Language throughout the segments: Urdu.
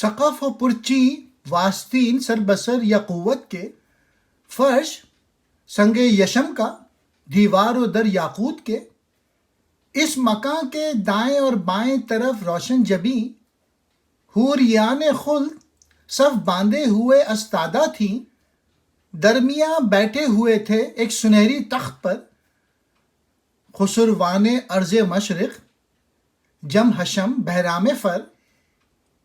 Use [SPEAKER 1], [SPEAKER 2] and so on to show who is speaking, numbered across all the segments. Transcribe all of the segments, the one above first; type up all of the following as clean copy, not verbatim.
[SPEAKER 1] سقف و پرچی واسطین سر بسر یا قوت کے، فرش سنگ یشم کا، دیوار و در یاقوت کے، اس مکان کے دائیں اور بائیں طرف روشن جبیں حوریان خلد صف باندھے ہوئے استادہ تھیں، درمیاں بیٹھے ہوئے تھے ایک سنہری تخت پر خسروان ارض مشرق، جم حشم بہرام فر،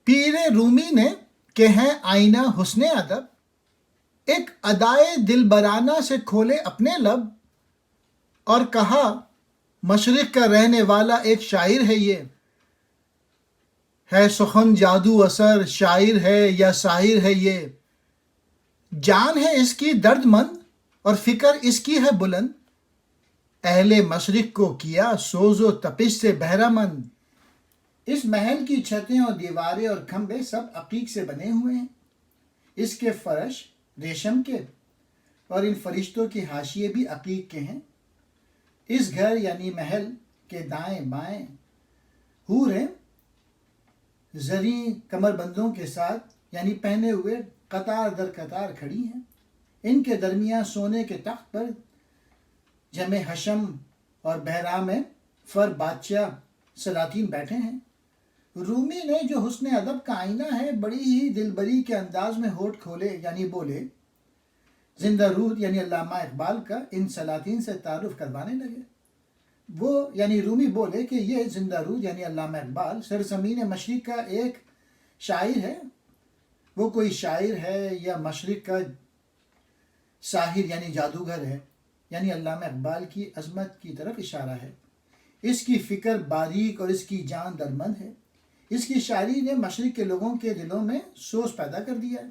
[SPEAKER 1] پیر رومی نے کہ ہیں آئینہ حسن ادب، ایک ادائے دلبرانہ سے کھولے اپنے لب اور کہا مشرق کا رہنے والا ایک شاعر ہے، یہ ہے سخن جادو اثر، شاعر ہے یا ساحر ہے، یہ جان ہے اس کی درد مند اور فکر اس کی ہے بلند، اہل مشرق کو کیا سوز و تپش سے بہرہ مند۔ اس محل کی چھتیں اور دیواریں اور کھمبے سب عقیق سے بنے ہوئے ہیں، اس کے فرش ریشم کے اور ان فرشتوں کے حاشیے بھی عقیق کے ہیں۔ اس گھر یعنی محل کے دائیں بائیں حوریں زریں کمر بندوں کے ساتھ یعنی پہنے ہوئے قطار در قطار کھڑی ہیں، ان کے درمیان سونے کے تخت پر جم حشم اور بہرام فر بادشاہ سلاطین بیٹھے ہیں۔ رومی نے جو حسن ادب کا آئینہ ہے بڑی ہی دلبری کے انداز میں ہونٹ کھولے یعنی بولے، زندہ روح یعنی علامہ اقبال کا ان سلاطین سے تعارف کروانے لگے۔ وہ یعنی رومی بولے کہ یہ زندہ روح یعنی علامہ اقبال سرزمین مشرق کا ایک شاعر ہے، وہ کوئی شاعر ہے یا مشرق کا ساحر یعنی جادوگر ہے، یعنی علامہ اقبال کی عظمت کی طرف اشارہ ہے۔ اس کی فکر باریک اور اس کی جان درمند ہے، اس کی شاعری نے مشرق کے لوگوں کے دلوں میں سوز پیدا کر دیا ہے۔